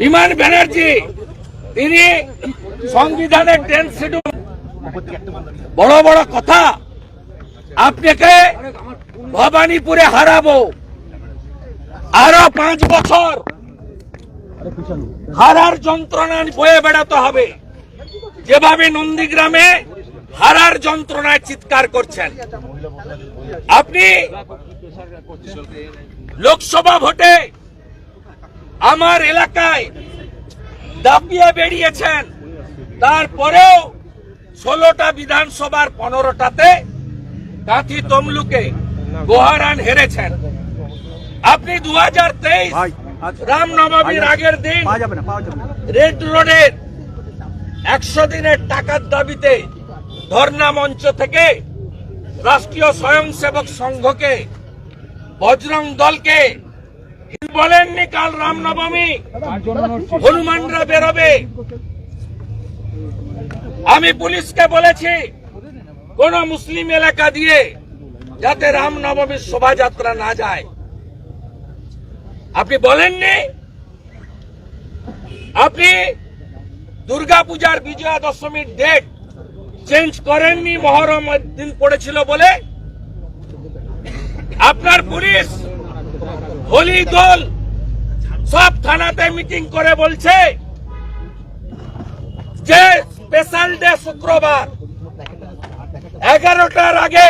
বিমান ব্যানার্জি তিনি সংবিধানের 10 শিডিউল বড় বড় কথা, আপনাকে ভবানীপুরে হারাবো, আরো 5 বছর হারার যন্ত্রণা বয়ে বেড়াতে হবে। যেভাবে নন্দীগ্রামে হারার যন্ত্রণায় চিৎকার করছেন, আপনি লোকসভা ভোটে আমার এলাকায় দাপিয়ে বেরিয়েছেন, তারপরেও 16টা বিধানসভার 15টাতে কাঁথি তমলুকে গোহারান হেরেছেন। আপনি 2023 রামনবমীর আগের দিন রেড রোডের 100 দিনের টাকার দাবিতে ধর্ণা মঞ্চ থেকে রাষ্ট্রীয় স্বয়ংসেবক সংঘকে, বজরং দলকে বলেননি কাল রামনবমী হনুমানরা বেরোবে। আমি পুলিশকে বলেছি কোন মুসলিম এলাকা দিয়ে যাতে রামনবমীর শোভাযাত্রা না যায়। আপনি বলেননি। আপনি দুর্গাপূজার বিজয়া দশমীর ডেট চেঞ্জ করেননি, মহরম দিন পড়েছিল বলে। আপনার পুলিশ হোলি দল সব থানাতে মিটিং করে বলছে যে স্পেশাল ডে শুক্রবার 11টার আগে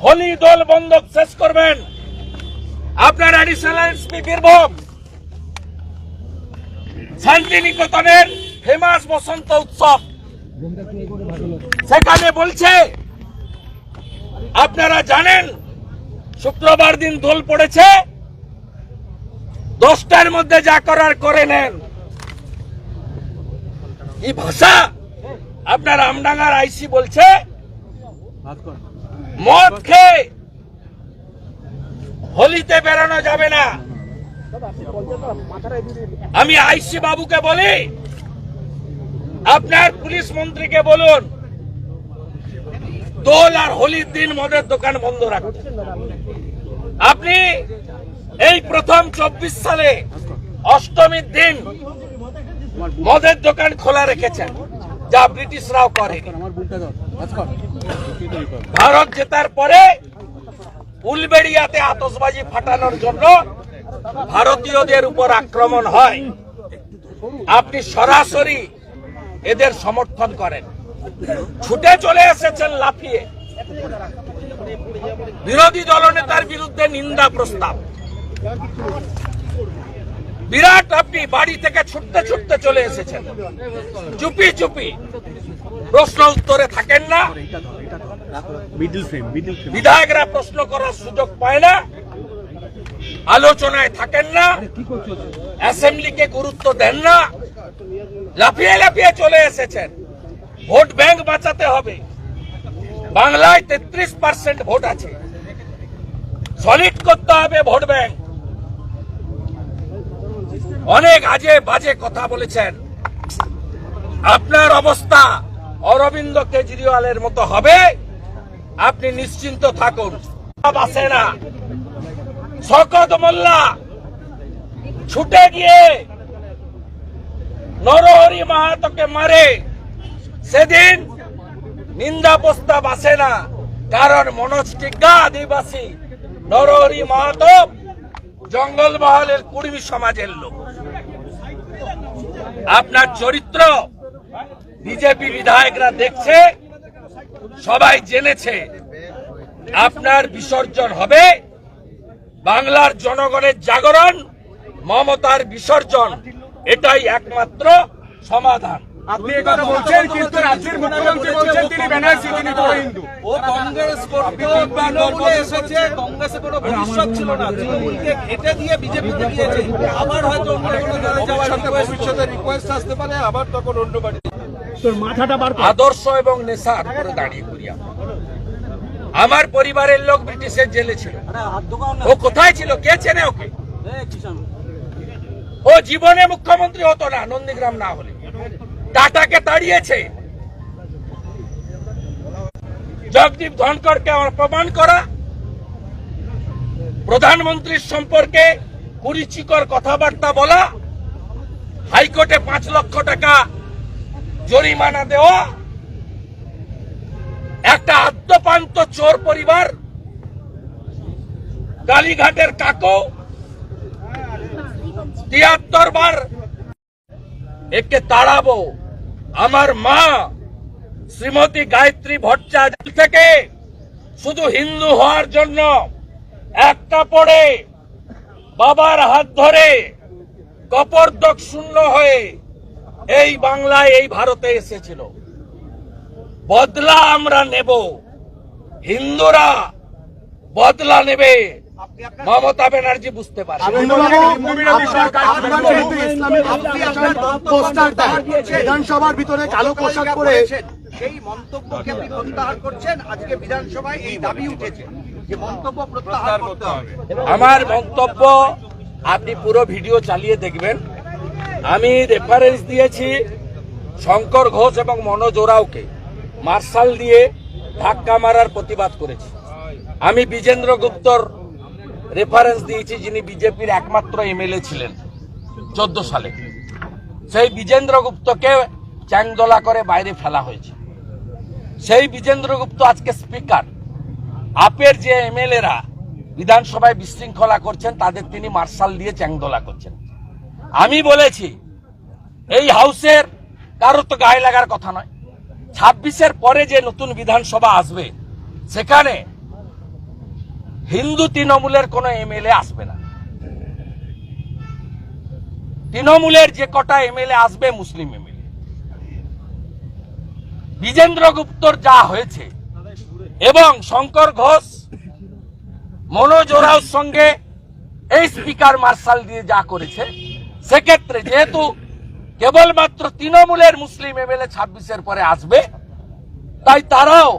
হোলি দল বন্ধক শেষ করবেন। আপনার অ্যাডিশনাল এসপি বীরভূম শান্তিনিকেতনের ফেমাস বসন্ত উৎসব, সেখানে বলছে আপনারা জানেন শুক্রবার দিন দোল পড়েছে, 10টার মধ্যে যা করার করে নেন। এই ভাষা আপনার আমডাঙ্গার আইসি বলছে মদ খেয়ে হোলিতে বেরোনো যাবে না। আমি আইসি বাবুকে বলি, আপনার পুলিশ মন্ত্রীকে বলুন দোল আর হোলির দিন মদের দোকান বন্ধ রাখুন। আপনি এই প্রথম 24 সালে অষ্টমীর দিন মদের দোকান খোলা রেখেছেন, যা ব্রিটিশরাও করে। ভারত জেতার পরে উলবেড়িয়াতে আতশবাজি ফাটানোর জন্য ভারতীয়দের উপর আক্রমণ হয়, আপনি সরাসরি এদের সমর্থন করেন। ছুটে চলে এসেছেন লাফিয়ে বিরোধী দলনেতার বিরুদ্ধে নিন্দা প্রস্তাব। বিরাট আপনি বাড়ি থেকে ছুটতে ছুটতে চলে এসেছেন, চুপি চুপি। প্রশ্ন উত্তরে থাকেন না, বিধায়করা প্রশ্ন করার সুযোগ পায় না, আলোচনায় থাকেন না, অ্যাসেম্বলিকে গুরুত্ব দেন না, লাফিয়ে লাফিয়ে চলে এসেছেন। ভোট ব্যাংক বাঁচাতে হবে। বাংলায় 33% ভোট আছে, সলিড করতে হবে ভোট ব্যাংক। অনেক আজে বাজে কথা বলেছেন। আপনার অবস্থা অরবিন্দ কেজরিওয়ালের মতো হবে, আপনি নিশ্চিন্ত থাকুন। আসে না, শওকত মোল্লা ছুটে গিয়ে নরহরি মাহাতোকে মারে, সেদিন নিন্দা প্রস্তাব আসে না, কারণ মনোজ টিগ্গা আদিবাসী, নরহরি মাহাতো জঙ্গলমহলের কুড়মি সমাজের লোক। আপনার চরিত্র বিজেপি বিধায়করা দেখছে, সবাই জেনেছে। আপনার বিসর্জন হবে বাংলার জনগণের জাগরণ, মমতার বিসর্জন, এটাই একমাত্র সমাধান। আপনি কথা বলছেন, কিন্তু রাজ্যের মুখ্যমন্ত্রী বলছেন তিনি ব্যানার্জি, তিনি বড় হিন্দু। ও কংগ্রেস করতে তৃণমূলে এসেছে, কংগ্রেসের কোনো ভবিষ্যৎ ছিল না, তৃণমূলকে ঘেটে দিয়ে বিজেপিতে গিয়েছে। আবার হয়তো অন্য কোনো দলে যাওয়ার ভবিষ্যতে রিকোয়েস্ট আসতে পারে, আবার তখন অন্য বাড়ি। তোর মাথাটা বার কর। আদর্শ এবং নেশার উপরে দাঁড়িয়ে করিয়া আমার পরিবারের লোক ব্রিটিশের জেলে ছিল। ও কোথায় ছিল? কে চেনে ওকে? ও জীবনে মুখ্যমন্ত্রী হতো না নন্দীগ্রাম না হলে। টাটাকে তাড়িয়েছে, জগদীপ ধনকরকে অপমান করা, প্রধানমন্ত্রীর সম্পর্কে কুরুচিকর কথাবার্তা বলা, হাইকোর্টে 5 লক্ষ টাকা জরিমানা দেওয়া একটা আদ্যপান্ত চোর পরিবার, কালীঘাটের কাকু 73 বার একে তাড়াবো। আমার মা শ্রীমতী গায়ত্রী ভট্টাচার্য থেকে শুধু হিন্দু হওয়ার জন্য একটা পড়ে বাবার হাত ধরে কপর্দক শূন্য হয়ে এই বাংলায় এই ভারতে এসেছিল। বদলা আমরা নেব, হিন্দুরা বদলা নেবে। মমতা ব্যানার্জি বুঝতে পারে বিধানসভার ভিতরে কালো পোশাক পরে সেই মন্তব্যকে আপনি প্রত্যাহার করছেন। আজকে বিধানসভায় এই দাবি উঠেছে যে মন্তব্য প্রত্যাহার করতে হবে। আমার মন্তব্য আপনি পুরো ভিডিও চালিয়ে দেখবেন। আমি রেফারেন্স দিয়েছি শঙ্কর ঘোষ এবং মনোজ ওরাওকে মার্শাল দিয়ে ধাক্কা মারার প্রতিবাদ করেছি। আমি বিজেন্দ্র গুপ্তর রেফারেন্স দিয়েছি, যিনি বিজেপির একমাত্র এমএলএ ছিলেন 14 সালে। সেই বিজেন্দ্র গুপ্তকে চ্যাংদোলা করে বাইরে ফেলা হয়েছে। সেই বিজেন্দ্র গুপ্ত আজকে স্পিকার। আপের যে এমএলএরা বিধানসভায় বিশৃঙ্খলা করছেন তাদের তিনি মার্শাল দিয়ে চ্যাংদোলা করছেন। আমি বলেছি এই হাউসের কারো তো গায়ে লাগার কথা নয়। 26-এর পরে যে নতুন বিধানসভা আসবে সেখানে হিন্দু তৃণমূলের কোনো এমএলএ আসবে না। তৃণমূলের যে কটা এমএলএ আসবে মুসলিম এমএলএ। বিজেন্দ্র গুপ্তর যা হয়েছে এবং শঙ্কর ঘোষ মনোজ ওরাওর সঙ্গে এই স্পিকার মার্শাল দিয়ে যা করেছে, সেক্ষেত্রে যেহেতু কেবলমাত্র তৃণমূলের মুসলিম এমএলএ 26-এর পরে আসবে, তাই তারাও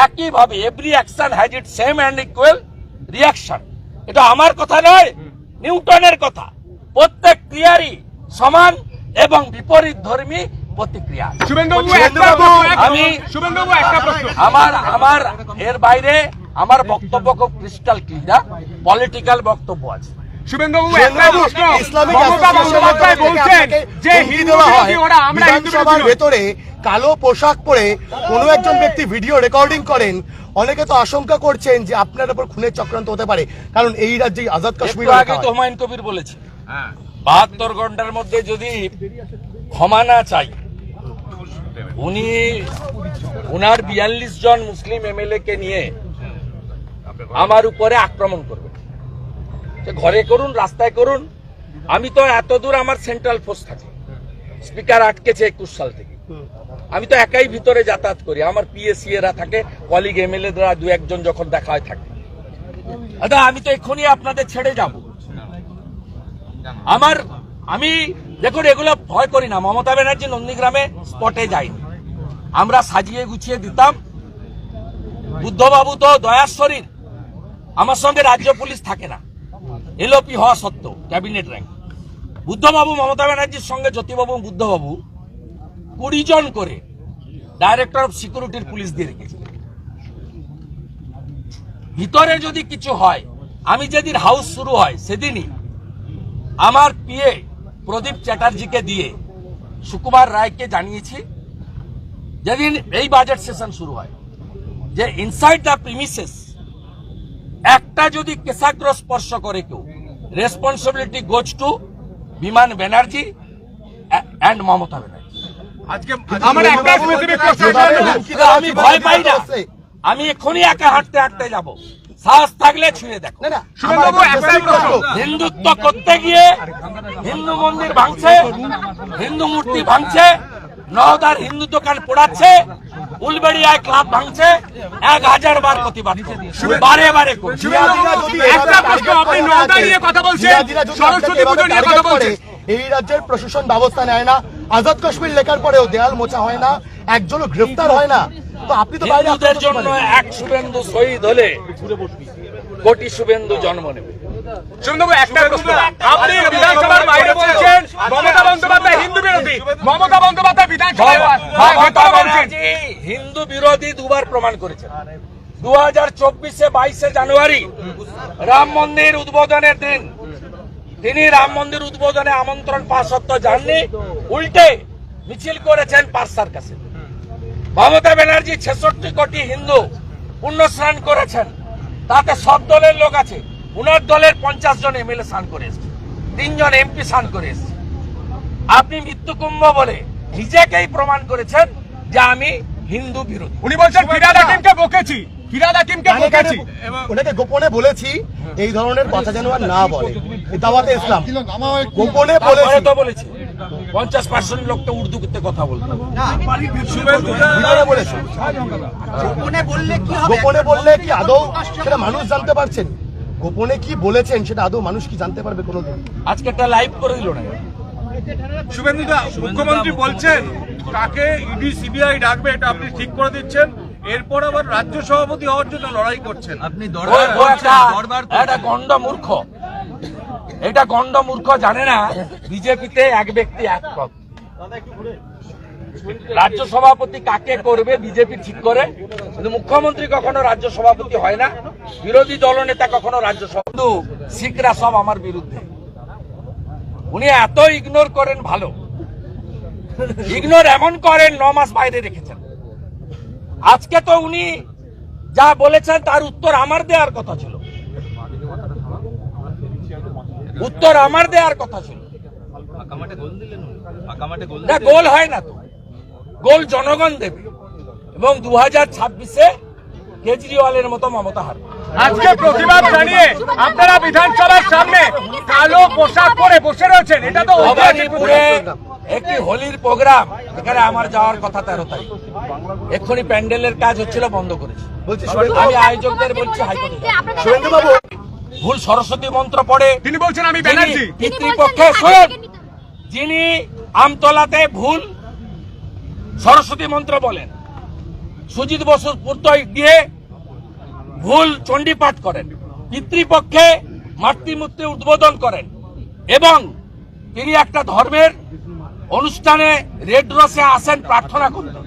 একইভাবে every action has it same and equal reaction. এটা আমার কথা নয়, নিউটনের কথা। প্রত্যেক ক্রিয়ারই সমান এবং বিপরীত ধর্মী প্রতিক্রিয়া। আমি আমার এর বাইরে আমার বক্তব্য খুব ক্রিস্টাল ক্লিয়ার, পলিটিক্যাল বক্তব্য আছে। বিধানসভার ভেতরে কালো পোশাক পরে কোনো একজন ব্যক্তি ভিডিও রেকর্ডিং করেন। অনেকে তো আশঙ্কা করছেন যে আপনার উপর খুনের চক্রান্ত হতে পারে, কারণ এই রাজ্যে আজাদ কাশ্মীর আগে তো হুমায়ুন কবির বলেছে 72 ঘন্টার মধ্যে যদি ক্ষমা না চাই, উনি উনার 42 জন মুসলিম এমএলএ কে নিয়ে আমার উপরে আক্রমণ করবেন। ঘরে করুন, রাস্তায় করুন। আমি তো এত দূর আমার সেন্ট্রাল ফোর্স থাকে, স্পিকার আটকেছে 21 সাল থেকে। আমি তো একাই ভিতরে যাতায়াত করি, আমার পিএসসি এরা থাকে, কলিগ এমএলএ দ্বারা 2-1 জন যখন দেখা হয় থাকে। দাদা আমি তো এক্ষুনি আপনাদের ছেড়ে যাব। আমি দেখুন এগুলো ভয় করি না। মমতা ব্যানার্জি নন্দীগ্রামে স্পটে যায়নি, আমরা সাজিয়ে গুছিয়ে দিতাম। বুদ্ধবাবু তো দয়ার শরীর, আমার সঙ্গে রাজ্য পুলিশ থাকে না, এলওপি হওয়া সত্ত্বেও ক্যাবিনেট র্যাঙ্ক। বুদ্ধবাবু মমতা ব্যানার্জির সঙ্গে জ্যোতিবাবু বুদ্ধবাবু 20 জন করে ডাইরেক্টর অফ সিকিউরিটির পুলিশ দিয়ে রেখেছে। ভিতরে যদি কিছু হয়, আমি যেদিন হাউস শুরু হয় সেদিনই আমার পিএ প্রদীপ চ্যাটার্জিকে দিয়ে সুকুমার রায়কে জানিয়েছি, যেদিন এই বাজেট সেশন শুরু হয়, যে ইনসাইড দ্য প্রিমিসেস একটা যদি কেশাগ্র স্পর্শ করে কেউ, রেসপন্সিবিলিটি গোজ টু বিমান ব্যানার্জি অ্যান্ড মমতা ব্যানার্জি। আমি ভয় পাই না, আমি এক্ষুনি একা হাঁটতে হাঁটতে যাব, সাহস থাকলে ছুঁয়ে দেখো। হিন্দুত্ব করতে গিয়ে হিন্দু মন্দির ভাঙছে, হিন্দু মূর্তি ভাঙছে, নওদার হিন্দু দোকান পোড়াচ্ছে, উলবেড়িয়ায় ক্লাব ভাঙছে, 1000 বার প্রতিবাদ বারে বারে এই রাজ্যের প্রশাসন ব্যবস্থা নেয় না। আজাদ কাশ্মীর লেখার পরেও দেয়াল মোছা হয় না, একজনও গ্রেফতার হয় না। তো আপনি তো হিন্দুদের জন্য এক শুভেন্দু শহীদ হলে কোটি শুভেন্দু জন্ম নেবে। একটা প্রশ্ন, আপনি বিধানসভার বাইরে বলছেন মমতা বন্দ্যোপাধ্যায় হিন্দু বিরোধী, মমতা বন্দ্যোপাধ্যায় বিধানসভায় হিন্দু বিরোধী দুবার প্রমাণ করেছেন। 2024-এ 22শে জানুয়ারি রাম মন্দির উদ্বোধনের দিন তিনি রাম মন্দির উদ্বোধনে আমন্ত্রণ পাওয়া সত্ত্বেও যাননি, উল্টে মিছিল করেছেন পার্সার কাছে। মমতা ব্যানার্জি 66 কোটি হিন্দু পুণ্য স্নান করেছেন, তাতে সব দলের লোক আছে। উনার দলের 50 জন এমএলএ স্নান করে এসেছে, 3 জন এমপি স্নান করে এসেছে। আপনি মৃত্যু কুম্ভ বলে নিজেকেই প্রমাণ করেছেন যে আমি হিন্দু বিরোধী। উনি বলছেন ফিরহাদ হাকিমকে বকেছি, ফিরহাদ হাকিমকে বকেছি। ওনাকে গোপনে বলেছি এই ধরনের কথা যেন আর না বলে। এই দাওয়াতে ইসলাম গোপনে তারপরে বলেছি, তো বলেছি 50% লোককে উর্দু করতে কথা বলতে হবে। ভিতরে বলেছি। গোপনে বললে কি হবে? গোপনে বললে কি আদৌ সেটা মানুষ জানতে পারছেন? গোপনে কি বলেছেন সেটা আদৌ মানুষ কি জানতে পারবে কোনোদিন? আজকে একটা লাইভ করে দিল না। শুভেন্দুদা, মুখ্যমন্ত্রী বলছেন কাকে ইডি সিবিআই ডাকবে এটা আপনি ঠিক করে দিচ্ছেন, এরপর আবার রাজ্য সভাপতি হওয়ার জন্য লড়াই করছেন। আপনি ও একটা গন্ড মূর্খ, এটা গন্ড মূর্খ জানে না বিজেপিতে এক ব্যক্তি এক পদ। রাজ্য সভাপতি কাকে করবে বিজেপি ঠিক করে, কিন্তু মুখ্যমন্ত্রী কখনো রাজ্য সভাপতি হয় না, বিরোধী দলনেতা কখনো রাজ্য সভাপতি। শিখরা সব আমার বিরুদ্ধে। উনি এত ইগনোর করেন, ভালো ইগনোর এমন করেন 9 মাস বাইরে রেখেছেন। আজকে তো উনি যা বলেছেন তার উত্তর আমার দেওয়ার কথা ছিল, উত্তর আমার দেওয়ার কথা ছিল। না, গোল হয় না তো, গোল জনগণ দেবে এবং 2026-এ কেজরিওয়ালের মতো মমতা হারবে। আজকে প্রতিবাদ জানিয়ে আপনারা বিধানসভার সামনে কালো পোশাক পরে বসে রয়েছেন, এটা তো ভবানীপুরে একটি হোলির প্রোগ্রাম, এখানে আমার যাওয়ার কথা 13 তারিখ। এক্ষুনি প্যান্ডেলের কাজ হচ্ছিল, বন্ধ করেছে। বলছি আমি আয়োজকদের বলছি হাইকোর্টে যান। শুভেন্দু বাবু, ভুল সরস্বতী মন্ত্র পড়ে তিনি বলছেন আমি ব্যানার্জি। পিতৃপক্ষে শোন, যিনি আমতলাতে ভুল সরস্বতী মন্ত্র বলেন, সুজিত বসু পুত্রয় গিয়ে ভুল চণ্ডী পাঠ করেন, পিতৃপক্ষে মাতৃমূর্তি উদ্বোধন করেন এবং তিনি একটা ধর্মের অনুষ্ঠানে রেড রসে আসেন প্রার্থনা করতেন।